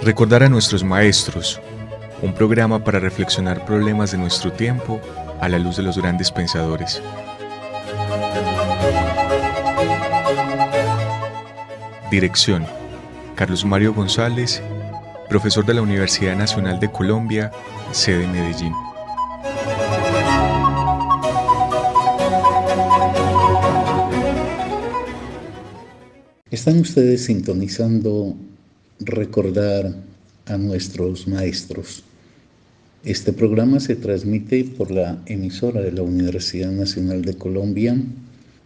Recordar a nuestros maestros, un programa para reflexionar problemas de nuestro tiempo a la luz de los grandes pensadores. Dirección: Carlos Mario González, profesor de la Universidad Nacional de Colombia, sede Medellín. Están ustedes sintonizando Recordar a nuestros maestros. Este programa se transmite por la emisora de la Universidad Nacional de Colombia,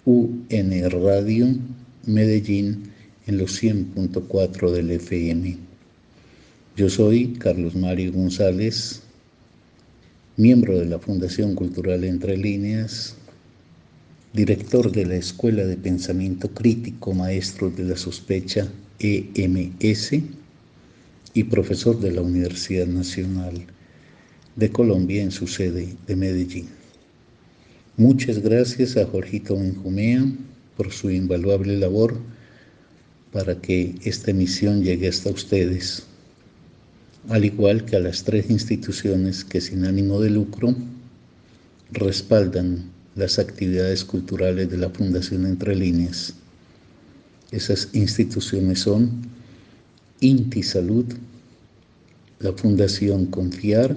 UN Radio Medellín, en los 100.4 del FM. Yo soy Carlos Mario González, miembro de la Fundación Cultural Entre Líneas, director de la Escuela de Pensamiento Crítico Maestros de la Sospecha, EMS, y profesor de la Universidad Nacional de Colombia en su sede de Medellín. Muchas gracias a Jorgito Benjumea por su invaluable labor para que esta emisión llegue hasta ustedes, al igual que a las 3 instituciones que sin ánimo de lucro respaldan las actividades culturales de la Fundación Entre Líneas. Esas instituciones son INTI Salud, la Fundación Confiar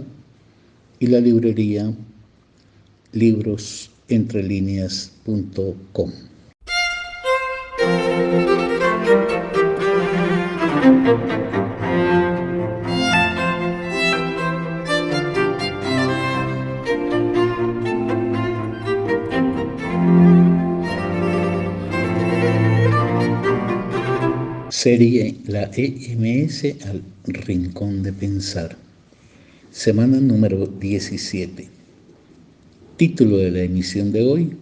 y la librería librosentrelineas.com. Serie La EMS al Rincón de Pensar. Semana número 17. Título de la emisión de hoy: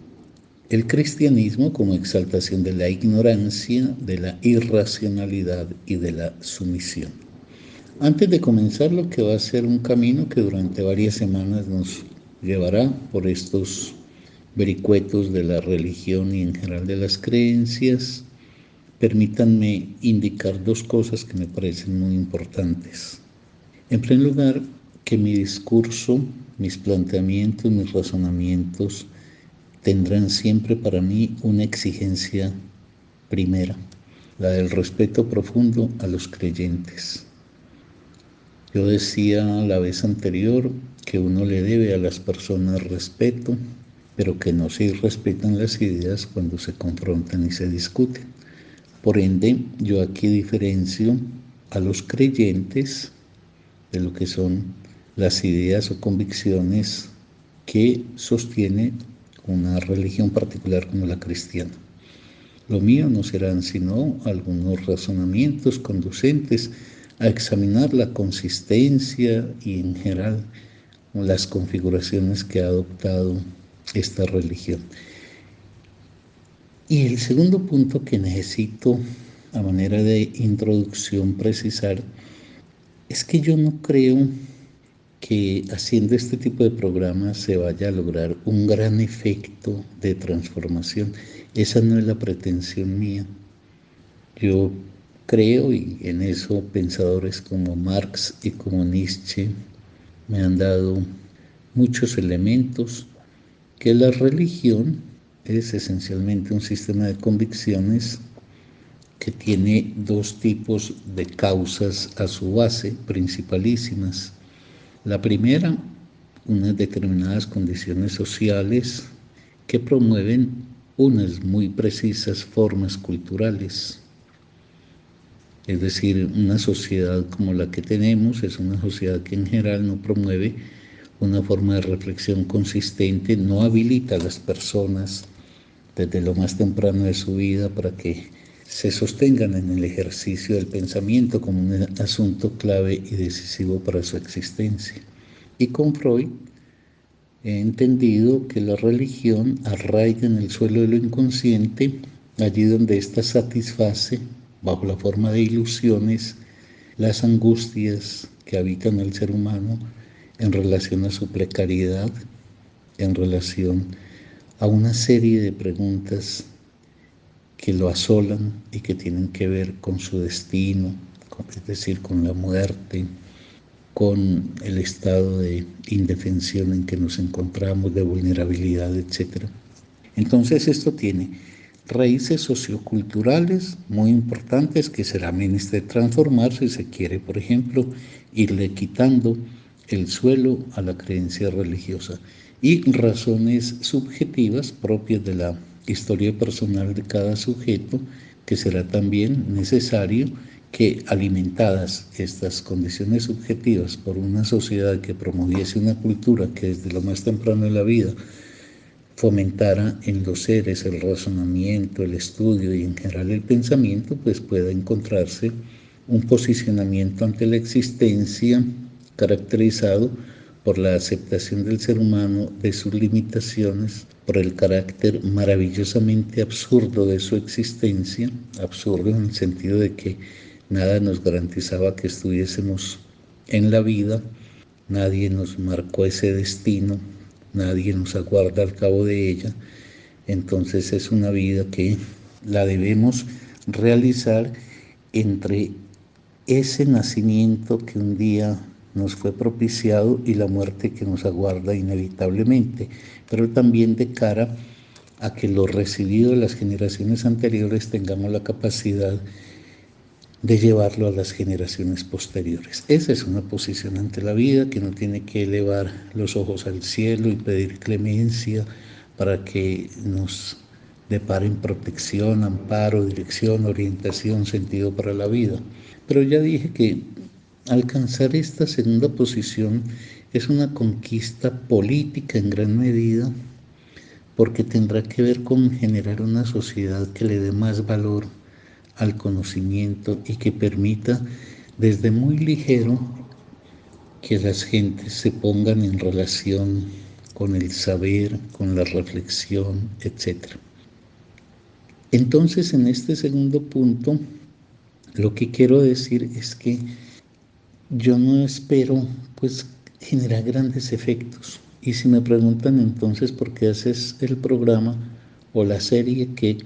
El cristianismo como exaltación de la ignorancia, de la irracionalidad y de la sumisión. Antes de comenzar lo que va a ser un camino que durante varias semanas nos llevará por estos vericuetos de la religión y en general de las creencias, permítanme indicar 2 cosas que me parecen muy importantes. En primer lugar, que mi discurso, mis planteamientos, mis razonamientos tendrán siempre para mí una exigencia primera, la del respeto profundo a los creyentes. Yo decía la vez anterior que uno le debe a las personas respeto, pero que no se irrespetan las ideas cuando se confrontan y se discuten. Por ende, yo aquí diferencio a los creyentes de lo que son las ideas o convicciones que sostiene una religión particular como la cristiana. Lo mío no serán sino algunos razonamientos conducentes a examinar la consistencia y en general las configuraciones que ha adoptado esta religión. Y el segundo punto que necesito a manera de introducción precisar es que yo no creo que haciendo este tipo de programas se vaya a lograr un gran efecto de transformación. Esa no es la pretensión mía. Yo creo, y en eso pensadores como Marx y como Nietzsche me han dado muchos elementos, que la religión es esencialmente un sistema de convicciones que tiene 2 tipos de causas a su base, principalísimas. La primera, unas determinadas condiciones sociales que promueven unas muy precisas formas culturales. Es decir, una sociedad como la que tenemos es una sociedad que en general no promueve una forma de reflexión consistente, no habilita a las personas desde lo más temprano de su vida para que se sostengan en el ejercicio del pensamiento como un asunto clave y decisivo para su existencia. Y con Freud he entendido que la religión arraiga en el suelo de lo inconsciente, allí donde ésta satisface, bajo la forma de ilusiones, las angustias que habitan al ser humano en relación a su precariedad, en relación a una serie de preguntas que lo asolan y que tienen que ver con su destino, es decir, con la muerte, con el estado de indefensión en que nos encontramos, de vulnerabilidad, etc. Entonces esto tiene raíces socioculturales muy importantes que será menester transformar si se quiere, por ejemplo, irle quitando el suelo a la creencia religiosa, y razones subjetivas propias de la historia personal de cada sujeto, que será también necesario que, alimentadas estas condiciones subjetivas por una sociedad que promoviese una cultura que desde lo más temprano de la vida fomentara en los seres el razonamiento, el estudio y en general el pensamiento, pues pueda encontrarse un posicionamiento ante la existencia caracterizado por la aceptación del ser humano de sus limitaciones, por el carácter maravillosamente absurdo de su existencia, absurdo en el sentido de que nada nos garantizaba que estuviésemos en la vida, nadie nos marcó ese destino, nadie nos aguarda al cabo de ella. Entonces es una vida que la debemos realizar entre ese nacimiento que un día nos fue propiciado y la muerte que nos aguarda inevitablemente, pero también de cara a que lo recibido de las generaciones anteriores tengamos la capacidad de llevarlo a las generaciones posteriores. Esa es una posición ante la vida, que no tiene que elevar los ojos al cielo y pedir clemencia para que nos deparen protección, amparo, dirección, orientación, sentido para la vida. Pero ya dije que alcanzar esta segunda posición es una conquista política en gran medida, porque tendrá que ver con generar una sociedad que le dé más valor al conocimiento y que permita desde muy ligero que las gentes se pongan en relación con el saber, con la reflexión, etc. Entonces, en este segundo punto, lo que quiero decir es que yo no espero pues generar grandes efectos. Y si me preguntan entonces por qué haces el programa o la serie que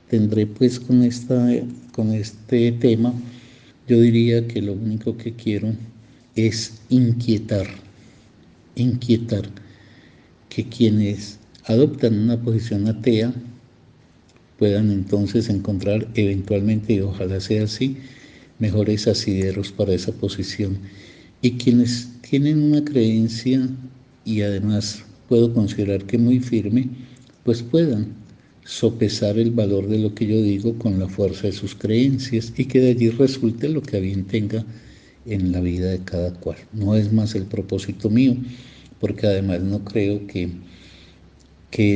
tendré pues con este tema, yo diría que lo único que quiero es inquietar que quienes adoptan una posición atea puedan entonces encontrar eventualmente, y ojalá sea así, mejores asideros para esa posición. Y quienes tienen una creencia, y además puedo considerar que muy firme, pues puedan sopesar el valor de lo que yo digo con la fuerza de sus creencias, y que de allí resulte lo que a bien tenga en la vida de cada cual. No es más el propósito mío, porque además no creo que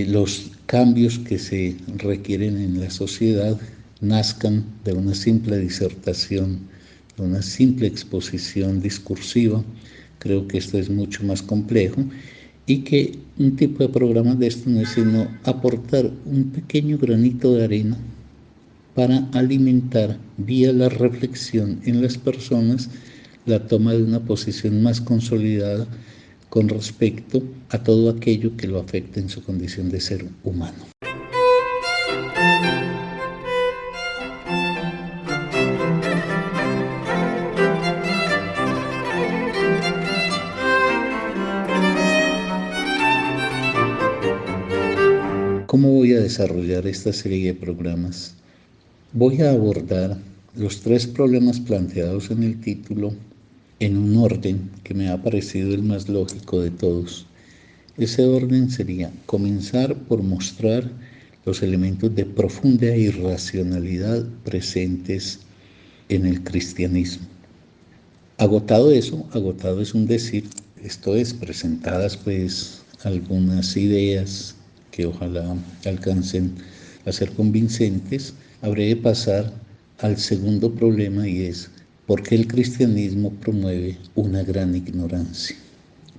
los cambios que se requieren en la sociedad nazcan de una simple disertación, de una simple exposición discursiva. Creo que esto es mucho más complejo, y que un tipo de programa de esto no es sino aportar un pequeño granito de arena para alimentar vía la reflexión en las personas la toma de una posición más consolidada con respecto a todo aquello que lo afecta en su condición de ser humano. ¿Cómo voy a desarrollar esta serie de programas? Voy a abordar los 3 problemas planteados en el título en un orden que me ha parecido el más lógico de todos. Ese orden sería comenzar por mostrar los elementos de profunda irracionalidad presentes en el cristianismo. Agotado eso, agotado es un decir, esto es, presentadas pues algunas ideas que ojalá alcancen a ser convincentes, habré de pasar al segundo problema, y es ¿por qué el cristianismo promueve una gran ignorancia?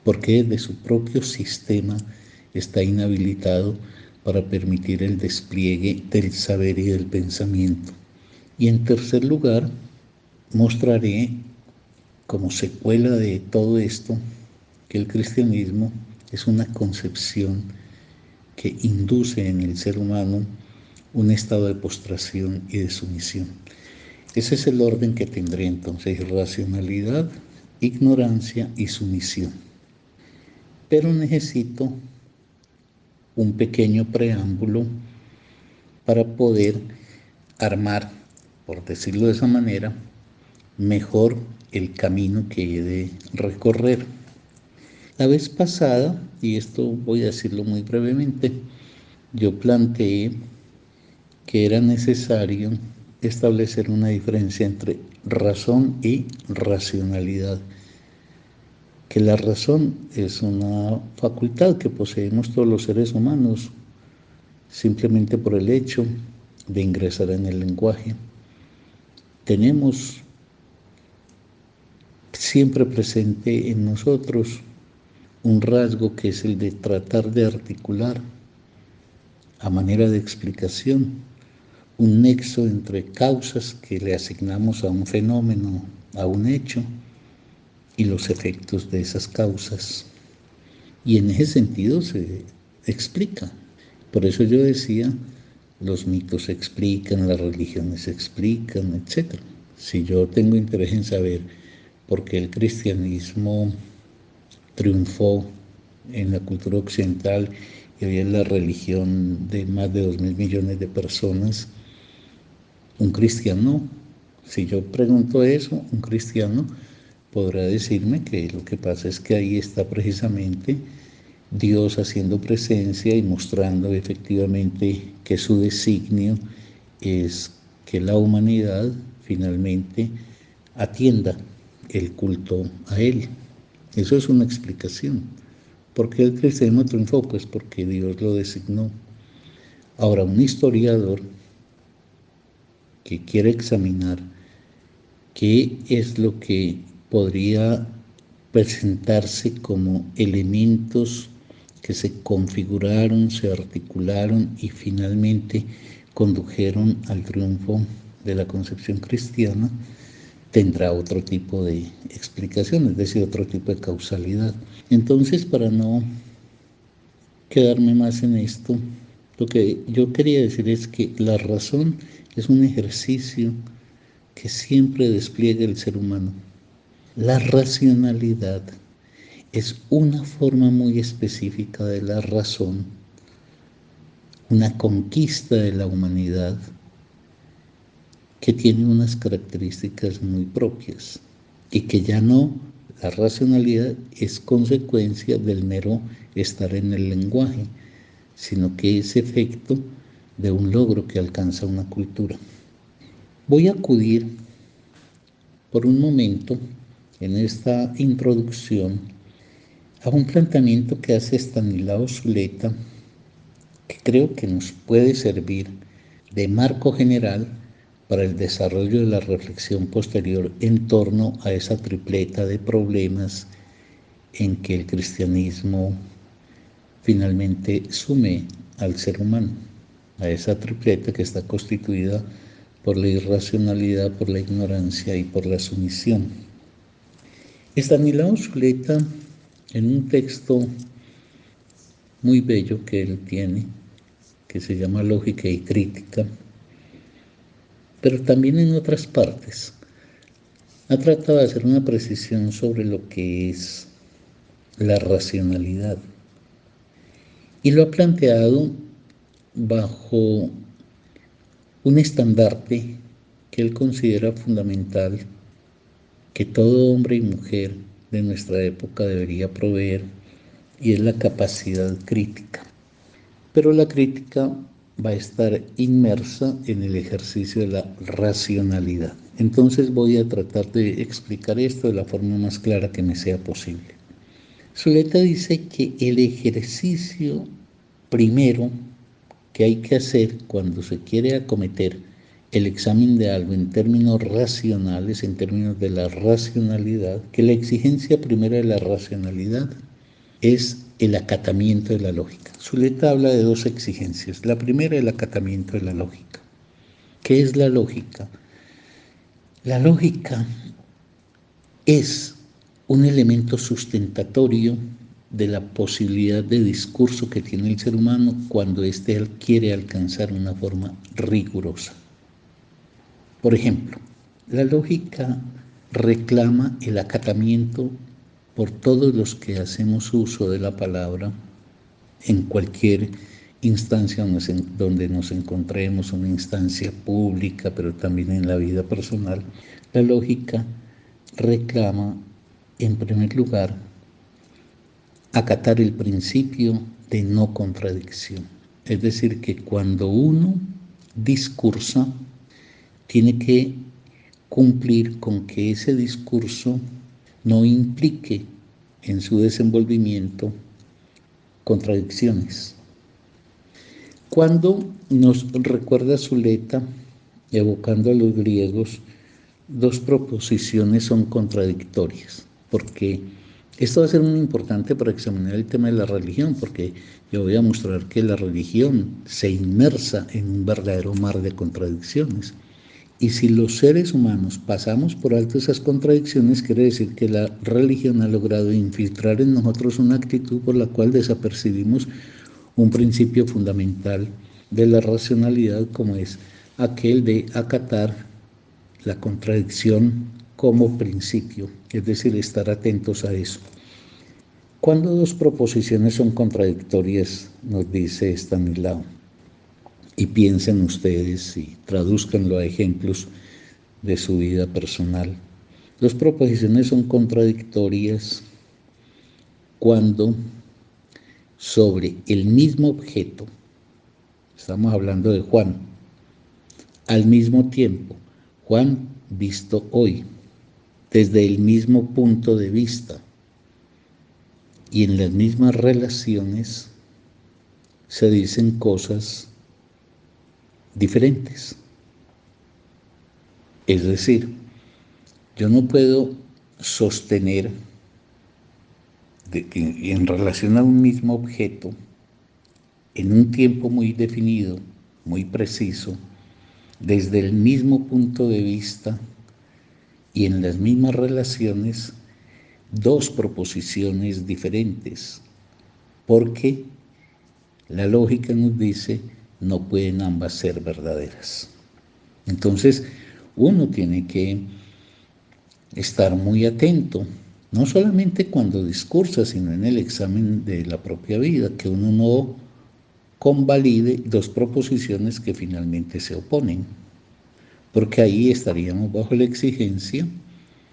¿Por qué desde su propio sistema está inhabilitado para permitir el despliegue del saber y del pensamiento? Y en tercer lugar, mostraré como secuela de todo esto que el cristianismo es una concepción que induce en el ser humano un estado de postración y de sumisión. Ese es el orden que tendría entonces: racionalidad, ignorancia y sumisión. Pero necesito un pequeño preámbulo para poder armar, por decirlo de esa manera, mejor el camino que he de recorrer. La vez pasada, y esto voy a decirlo muy brevemente, yo planteé que era necesario establecer una diferencia entre razón y racionalidad, que la razón es una facultad que poseemos todos los seres humanos simplemente por el hecho de ingresar en el lenguaje. Tenemos siempre presente en nosotros un rasgo que es el de tratar de articular a manera de explicación un nexo entre causas que le asignamos a un fenómeno, a un hecho, y los efectos de esas causas. Y en ese sentido se explica. Por eso yo decía, los mitos se explican, las religiones se explican, etc. Si yo tengo interés en saber por qué el cristianismo triunfó en la cultura occidental y hoy es la religión de más de 2.000 millones de personas, un cristiano, si yo pregunto eso, un cristiano podrá decirme que lo que pasa es que ahí está precisamente Dios haciendo presencia y mostrando efectivamente que su designio es que la humanidad finalmente atienda el culto a Él. Eso es una explicación. ¿Por qué el cristianismo triunfó? Pues porque Dios lo designó. Ahora, un historiador que quiere examinar qué es lo que podría presentarse como elementos que se configuraron, se articularon y finalmente condujeron al triunfo de la concepción cristiana, tendrá otro tipo de explicación, es decir, otro tipo de causalidad. Entonces, para no quedarme más en esto, lo que yo quería decir es que la razón es un ejercicio que siempre despliega el ser humano. La racionalidad es una forma muy específica de la razón, una conquista de la humanidad que tiene unas características muy propias y que ya no, la racionalidad es consecuencia del mero estar en el lenguaje, sino que es efecto de un logro que alcanza una cultura. Voy a acudir por un momento en esta introducción a un planteamiento que hace Estanislao Zuleta, que creo que nos puede servir de marco general para el desarrollo de la reflexión posterior en torno a esa tripleta de problemas en que el cristianismo finalmente sume al ser humano, a esa tripleta que está constituida por la irracionalidad, por la ignorancia y por la sumisión. Estanislao Zuleta, en un texto muy bello que él tiene, que se llama Lógica y Crítica, pero también en otras partes, ha tratado de hacer una precisión sobre lo que es la racionalidad y lo ha planteado bajo un estandarte que él considera fundamental, que todo hombre y mujer de nuestra época debería proveer, y es la capacidad crítica. Pero la crítica va a estar inmersa en el ejercicio de la racionalidad. Entonces voy a tratar de explicar esto de la forma más clara que me sea posible. Zuleta dice que el ejercicio primero que hay que hacer cuando se quiere acometer el examen de algo en términos racionales, en términos de la racionalidad, que la exigencia primera de la racionalidad es el acatamiento de la lógica. Zuleta habla de dos exigencias. La primera, el acatamiento de la lógica. ¿Qué es la lógica? La lógica es un elemento sustentatorio de la posibilidad de discurso que tiene el ser humano cuando éste quiere alcanzar una forma rigurosa. Por ejemplo, La lógica reclama el acatamiento por todos los que hacemos uso de la palabra en cualquier instancia donde nos encontremos, una instancia pública, pero también en la vida personal. La lógica reclama, en primer lugar, acatar el principio de no contradicción. Es decir, que cuando uno discursa, tiene que cumplir con que ese discurso no implique en su desenvolvimiento contradicciones. Cuando nos recuerda Zuleta, evocando a los griegos, dos proposiciones son contradictorias, porque esto va a ser muy importante para examinar el tema de la religión, porque yo voy a mostrar que la religión se inmersa en un verdadero mar de contradicciones. Y si los seres humanos pasamos por alto esas contradicciones, quiere decir que la religión ha logrado infiltrar en nosotros una actitud por la cual desapercibimos un principio fundamental de la racionalidad, como es aquel de acatar la contradicción como principio, es decir, estar atentos a eso. Cuando dos proposiciones son contradictorias, nos dice Stanislao, y piensen ustedes y tradúzcanlo a ejemplos de su vida personal. Las proposiciones son contradictorias cuando sobre el mismo objeto, estamos hablando de Juan, al mismo tiempo, Juan visto hoy, desde el mismo punto de vista y en las mismas relaciones, se dicen cosas diferentes. Es decir, yo no puedo sostener en relación a un mismo objeto, en un tiempo muy definido, muy preciso, desde el mismo punto de vista y en las mismas relaciones, dos proposiciones diferentes, porque la lógica nos dice no pueden ambas ser verdaderas. Entonces, uno tiene que estar muy atento, no solamente cuando discursa, sino en el examen de la propia vida, que uno no convalide dos proposiciones que finalmente se oponen, porque ahí estaríamos bajo la exigencia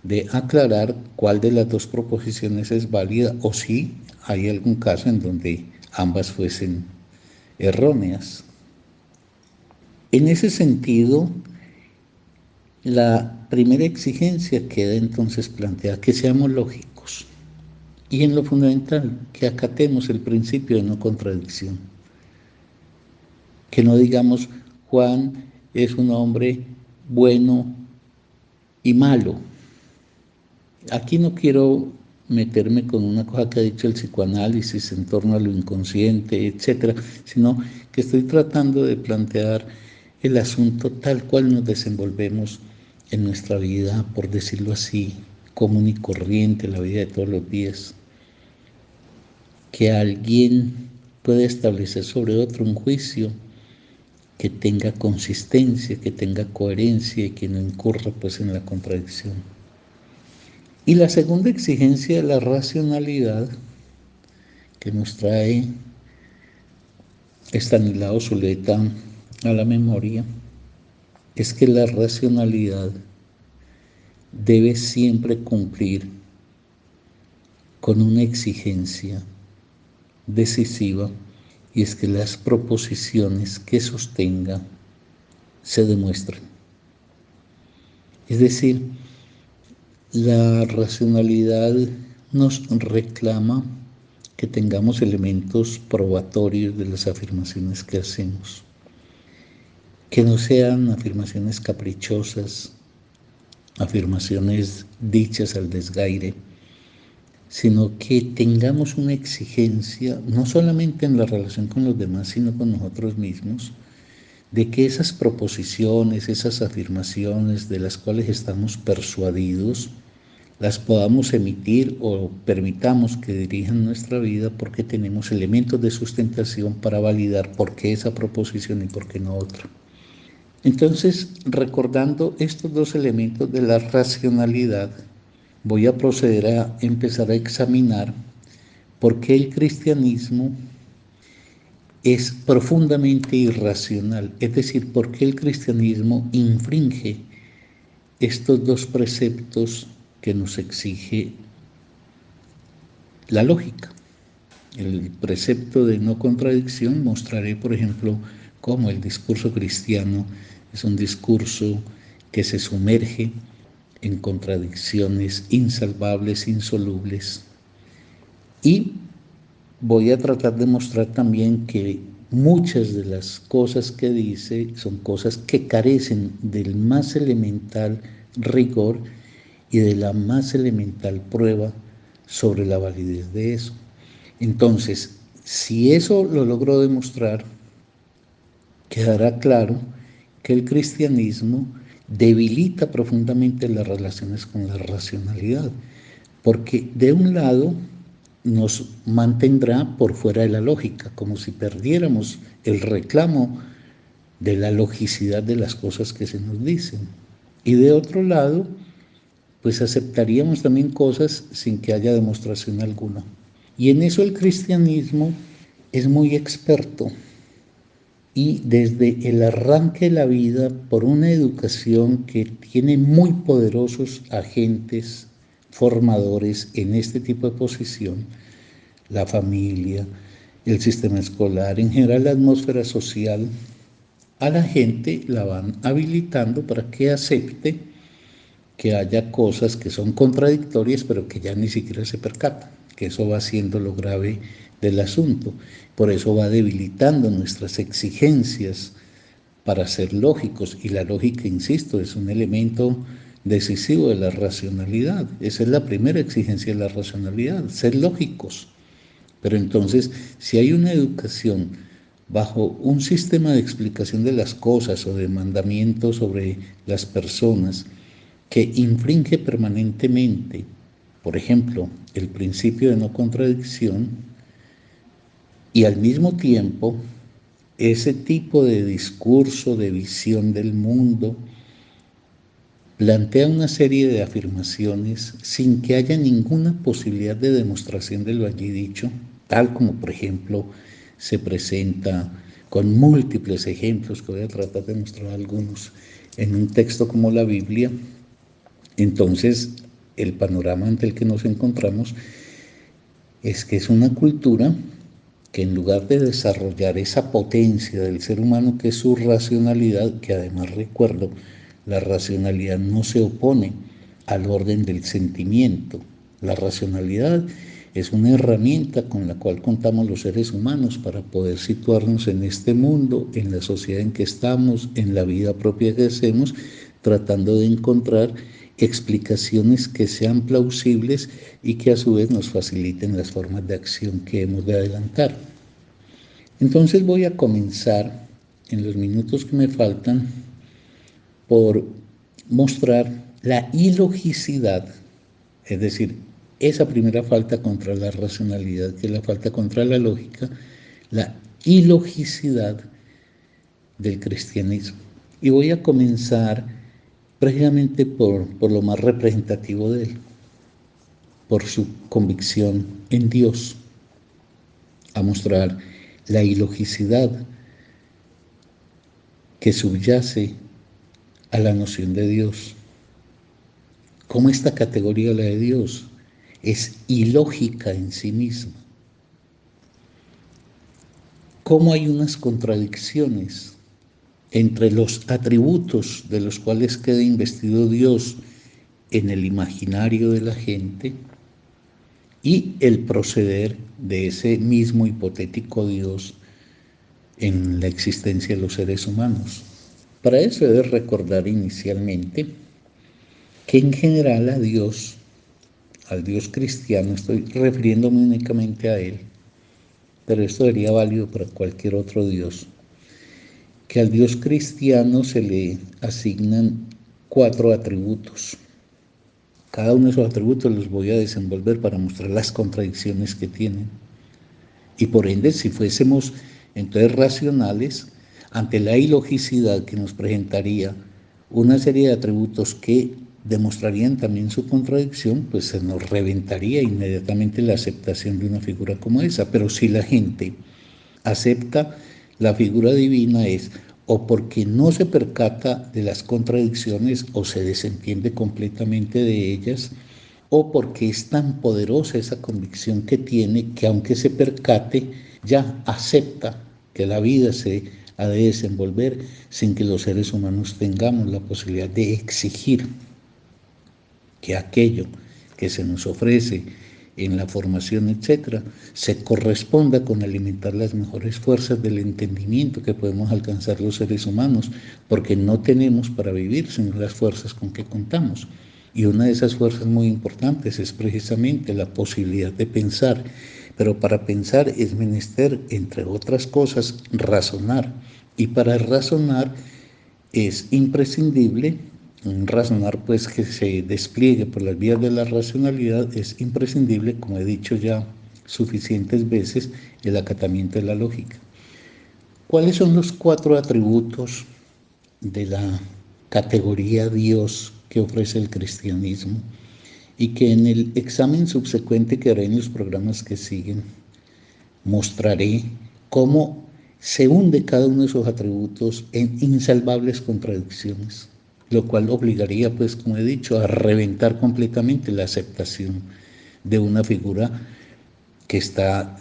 de aclarar cuál de las dos proposiciones es válida o si hay algún caso en donde ambas fuesen erróneas. En ese sentido, la primera exigencia queda entonces planteada, que seamos lógicos y en lo fundamental, que acatemos el principio de no contradicción. Que no digamos, Juan es un hombre bueno y malo. Aquí no quiero meterme con una cosa que ha dicho el psicoanálisis en torno a lo inconsciente, etcétera, sino que estoy tratando de plantear el asunto tal cual nos desenvolvemos en nuestra vida, por decirlo así, común y corriente, la vida de todos los días. Que alguien pueda establecer sobre otro un juicio que tenga consistencia, que tenga coherencia y que no incurra pues en la contradicción. Y la segunda exigencia de la racionalidad que nos trae Stanislao Zuleta a la memoria es que la racionalidad debe siempre cumplir con una exigencia decisiva, y es que las proposiciones que sostenga se demuestren. Es decir, la racionalidad nos reclama que tengamos elementos probatorios de las afirmaciones que hacemos, que no sean afirmaciones caprichosas, afirmaciones dichas al desgaire, sino que tengamos una exigencia, no solamente en la relación con los demás, sino con nosotros mismos, de que esas proposiciones, esas afirmaciones de las cuales estamos persuadidos, las podamos emitir o permitamos que dirijan nuestra vida porque tenemos elementos de sustentación para validar por qué esa proposición y por qué no otra. Entonces, recordando estos dos elementos de la racionalidad, voy a proceder a empezar a examinar por qué el cristianismo es profundamente irracional, es decir, por qué el cristianismo infringe estos dos preceptos que nos exige la lógica. El precepto de no contradicción, mostraré, por ejemplo, cómo el discurso cristiano es un discurso que se sumerge en contradicciones insalvables, insolubles. Y voy a tratar de mostrar también que muchas de las cosas que dice son cosas que carecen del más elemental rigor y de la más elemental prueba sobre la validez de eso. Entonces, si eso lo logro demostrar, quedará claro que el cristianismo debilita profundamente las relaciones con la racionalidad, porque de un lado nos mantendrá por fuera de la lógica, como si perdiéramos el reclamo de la logicidad de las cosas que se nos dicen. Y de otro lado, pues aceptaríamos también cosas sin que haya demostración alguna. Y en eso el cristianismo es muy experto. Y desde el arranque de la vida, por una educación que tiene muy poderosos agentes formadores en este tipo de posición, la familia, el sistema escolar, en general la atmósfera social, a la gente la van habilitando para que acepte que haya cosas que son contradictorias, pero que ya ni siquiera se percatan, que eso va siendo lo grave del asunto. Por eso va debilitando nuestras exigencias para ser lógicos, y la lógica, insisto, es un elemento decisivo de la racionalidad. Esa es la primera exigencia de la racionalidad, ser lógicos. Pero entonces, si hay una educación bajo un sistema de explicación de las cosas o de mandamientos sobre las personas que infringe permanentemente, por ejemplo, el principio de no contradicción, y al mismo tiempo ese tipo de discurso, de visión del mundo, plantea una serie de afirmaciones sin que haya ninguna posibilidad de demostración de lo allí dicho, tal como por ejemplo se presenta con múltiples ejemplos, que voy a tratar de mostrar algunos, en un texto como la Biblia. Entonces, el panorama ante el que nos encontramos es que es una cultura que en lugar de desarrollar esa potencia del ser humano que es su racionalidad, que además recuerdo, la racionalidad no se opone al orden del sentimiento. La racionalidad es una herramienta con la cual contamos los seres humanos para poder situarnos en este mundo, en la sociedad en que estamos, en la vida propia que hacemos, tratando de encontrar explicaciones que sean plausibles y que a su vez nos faciliten las formas de acción que hemos de adelantar. Entonces voy a comenzar en los minutos que me faltan por mostrar la ilogicidad, es decir, esa primera falta contra la racionalidad, que es la falta contra la lógica, la ilogicidad del cristianismo. Y voy a comenzar precisamente por lo más representativo de él, por su convicción en Dios, a mostrar la ilogicidad que subyace a la noción de Dios. Cómo esta categoría, la de Dios, es ilógica en sí misma. Cómo hay unas contradicciones entre los atributos de los cuales queda investido Dios en el imaginario de la gente y el proceder de ese mismo hipotético Dios en la existencia de los seres humanos. Para eso he de recordar inicialmente que en general a Dios, al Dios cristiano, estoy refiriéndome únicamente a Él, pero esto sería válido para cualquier otro Dios, que al Dios cristiano se le asignan 4 atributos. Cada uno de esos atributos los voy a desenvolver para mostrar las contradicciones que tienen. Y por ende, si fuésemos entonces racionales, ante la ilogicidad que nos presentaría una serie de atributos que demostrarían también su contradicción, pues se nos reventaría inmediatamente la aceptación de una figura como esa. Pero si la gente acepta la figura divina es o porque no se percata de las contradicciones o se desentiende completamente de ellas, o porque es tan poderosa esa convicción que tiene que aunque se percate, ya acepta que la vida se ha de desenvolver sin que los seres humanos tengamos la posibilidad de exigir que aquello que se nos ofrece en la formación, etcétera, se corresponda con alimentar las mejores fuerzas del entendimiento que podemos alcanzar los seres humanos, porque no tenemos para vivir sin las fuerzas con que contamos. Y una de esas fuerzas muy importantes es precisamente la posibilidad de pensar, pero para pensar es menester, entre otras cosas, razonar, y para razonar es imprescindible, un razonar pues que se despliegue por las vías de la racionalidad, es imprescindible, como he dicho ya suficientes veces, el acatamiento de la lógica. ¿Cuáles son los 4 atributos de la categoría Dios que ofrece el cristianismo? Y que en el examen subsecuente que haré en los programas que siguen, mostraré cómo se hunde cada uno de esos atributos en insalvables contradicciones, lo cual obligaría, pues, como he dicho, a reventar completamente la aceptación de una figura que está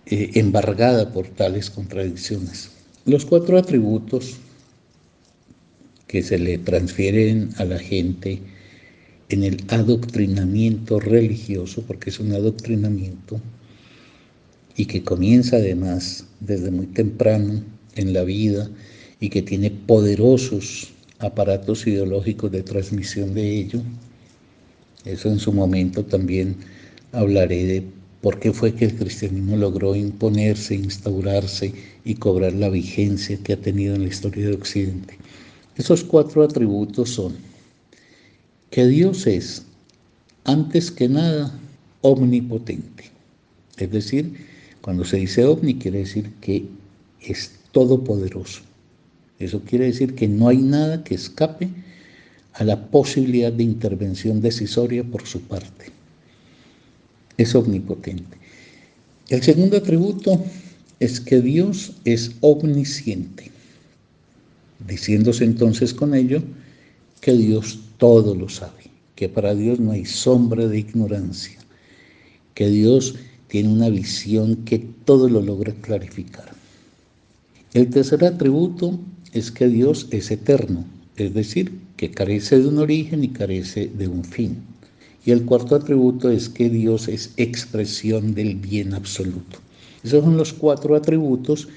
embargada por tales contradicciones. Los 4 atributos que se le transfieren a la gente en el adoctrinamiento religioso, porque es un adoctrinamiento, y que comienza además desde muy temprano en la vida y que tiene poderosos aparatos ideológicos de transmisión de ello. Eso en su momento también hablaré de por qué fue que el cristianismo logró imponerse, instaurarse y cobrar la vigencia que ha tenido en la historia de Occidente. Esos 4 atributos son que Dios es, antes que nada, omnipotente. Es decir, cuando se dice omni, quiere decir que es todopoderoso. Eso quiere decir que no hay nada que escape a la posibilidad de intervención decisoria por su parte. Es omnipotente. El segundo atributo es que Dios es omnisciente, diciéndose entonces con ello que Dios todo lo sabe, que para Dios no hay sombra de ignorancia, que Dios tiene una visión que todo lo logra clarificar. El tercer atributo es que Dios es eterno, es decir, que carece de un origen y carece de un fin. Y el cuarto atributo es que Dios es expresión del bien absoluto. Esos son los 4 atributos,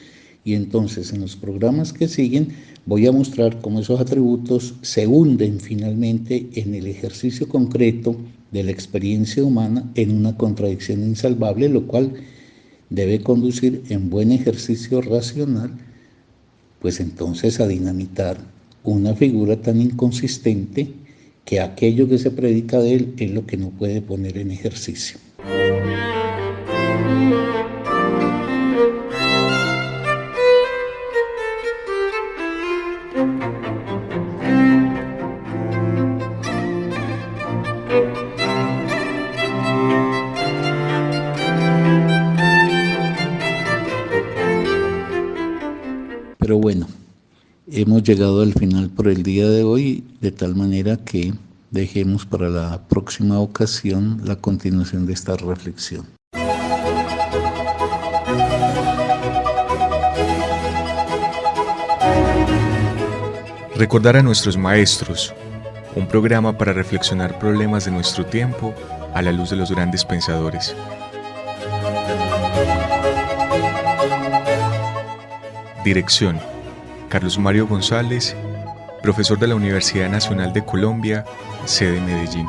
y entonces en los programas que siguen voy a mostrar cómo esos atributos se hunden finalmente en el ejercicio concreto de la experiencia humana en una contradicción insalvable, lo cual debe conducir en buen ejercicio racional, pues entonces a dinamitar una figura tan inconsistente que aquello que se predica de él es lo que no puede poner en ejercicio. Pero bueno, hemos llegado al final por el día de hoy, de tal manera que dejemos para la próxima ocasión la continuación de esta reflexión. Recordar a nuestros maestros, un programa para reflexionar problemas de nuestro tiempo a la luz de los grandes pensadores. Dirección: Carlos Mario González, profesor de la Universidad Nacional de Colombia, sede Medellín.